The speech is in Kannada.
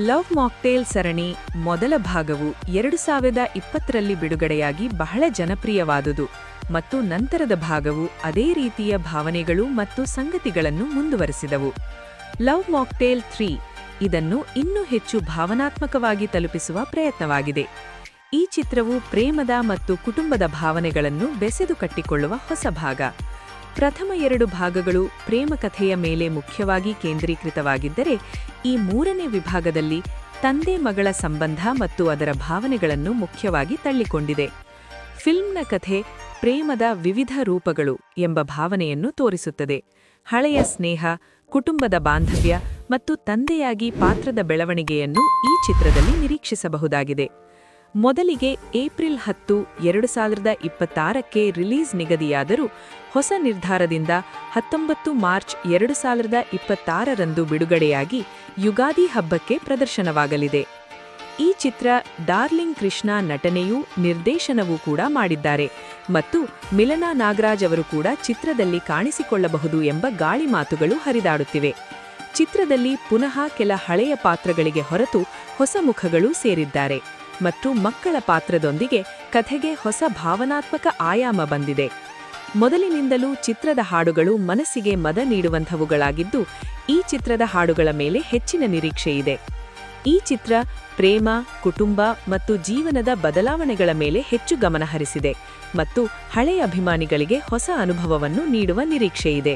ಲವ್ ಮಾಕ್ಟೇಲ್ ಸರಣಿ ಮೊದಲ ಭಾಗವು 2020ರಲ್ಲಿ ಬಿಡುಗಡೆಯಾಗಿ ಬಹಳ ಜನಪ್ರಿಯವಾದುದು ಮತ್ತು ನಂತರದ ಭಾಗವು ಅದೇ ರೀತಿಯ ಭಾವನೆಗಳು ಮತ್ತು ಸಂಗತಿಗಳನ್ನು ಮುಂದುವರೆಸಿದವು. ಲವ್ ಮಾಕ್ಟೇಲ್ 3 ಇದನ್ನು ಇನ್ನೂ ಹೆಚ್ಚು ಭಾವನಾತ್ಮಕವಾಗಿ ತಲುಪಿಸುವ ಪ್ರಯತ್ನವಾಗಿದೆ. ಈ ಚಿತ್ರವು ಪ್ರೇಮದ ಮತ್ತು ಕುಟುಂಬದ ಭಾವನೆಗಳನ್ನು ಬೆಸೆದು ಕಟ್ಟಿಕೊಳ್ಳುವ ಹೊಸ ಭಾಗ. ಪ್ರಥಮ 2 ಭಾಗಗಳು ಪ್ರೇಮ ಕಥೆಯ ಮೇಲೆ ಮುಖ್ಯವಾಗಿ ಕೇಂದ್ರೀಕೃತವಾಗಿದ್ದರೆ, ಈ 3ನೇ ವಿಭಾಗದಲ್ಲಿ ತಂದೆ-ಮಗಳ ಸಂಬಂಧ ಮತ್ತು ಅದರ ಭಾವನೆಗಳನ್ನು ಮುಖ್ಯವಾಗಿ ತಳ್ಳಿಕೊಂಡಿದೆ. ಫಿಲ್ಮ್ನ ಕಥೆ ಪ್ರೇಮದ ವಿವಿಧ ರೂಪಗಳು ಎಂಬ ಭಾವನೆಯನ್ನು ತೋರಿಸುತ್ತದೆ. ಹಳೆಯ ಸ್ನೇಹ, ಕುಟುಂಬದ ಬಾಂಧವ್ಯ ಮತ್ತು ತಂದೆಯಾಗಿ ಪಾತ್ರದ ಬೆಳವಣಿಗೆಯನ್ನು ಈ ಚಿತ್ರದಲ್ಲಿ ನಿರೀಕ್ಷಿಸಬಹುದಾಗಿದೆ. ಮೊದಲಿಗೆ ಏಪ್ರಿಲ್ 10, 2026ಕ್ಕೆ ರಿಲೀಸ್ ನಿಗದಿಯಾದರೂ, ಹೊಸ ನಿರ್ಧಾರದಿಂದ 19 ಮಾರ್ಚ್ 2026ರಂದು ಬಿಡುಗಡೆಯಾಗಿ ಯುಗಾದಿ ಹಬ್ಬಕ್ಕೆ ಪ್ರದರ್ಶನವಾಗಲಿದೆ. ಈ ಚಿತ್ರ ಡಾರ್ಲಿಂಗ್ ಕೃಷ್ಣ ನಟನೆಯೂ ನಿರ್ದೇಶನವೂ ಕೂಡ ಮಾಡಿದ್ದಾರೆ ಮತ್ತು ಮಿಲನಾ ನಾಗರಾಜ್ ಅವರು ಕೂಡ ಚಿತ್ರದಲ್ಲಿ ಕಾಣಿಸಿಕೊಳ್ಳಬಹುದು ಎಂಬ ಗಾಳಿ ಮಾತುಗಳು ಹರಿದಾಡುತ್ತಿವೆ. ಚಿತ್ರದಲ್ಲಿ ಪುನಃ ಕೆಲ ಹಳೆಯ ಪಾತ್ರಗಳಿಗೆ ಹೊರತು ಹೊಸ ಮುಖಗಳು ಸೇರಿದ್ದಾರೆ ಮತ್ತು ಮಕ್ಕಳ ಪಾತ್ರದೊಂದಿಗೆ ಕಥೆಗೆ ಹೊಸ ಭಾವನಾತ್ಮಕ ಆಯಾಮ ಬಂದಿದೆ. ಮೊದಲಿನಿಂದಲೂ ಚಿತ್ರದ ಹಾಡುಗಳು ಮನಸ್ಸಿಗೆ ಮದ ನೀಡುವಂಥವುಗಳಾಗಿದ್ದು, ಈ ಚಿತ್ರದ ಹಾಡುಗಳ ಮೇಲೆ ಹೆಚ್ಚಿನ ನಿರೀಕ್ಷೆಯಿದೆ. ಈ ಚಿತ್ರ ಪ್ರೇಮ, ಕುಟುಂಬ ಮತ್ತು ಜೀವನದ ಬದಲಾವಣೆಗಳ ಮೇಲೆ ಹೆಚ್ಚು ಗಮನಹರಿಸಿದೆ ಮತ್ತು ಹಳೆಯ ಅಭಿಮಾನಿಗಳಿಗೆ ಹೊಸ ಅನುಭವವನ್ನು ನೀಡುವ ನಿರೀಕ್ಷೆಯಿದೆ.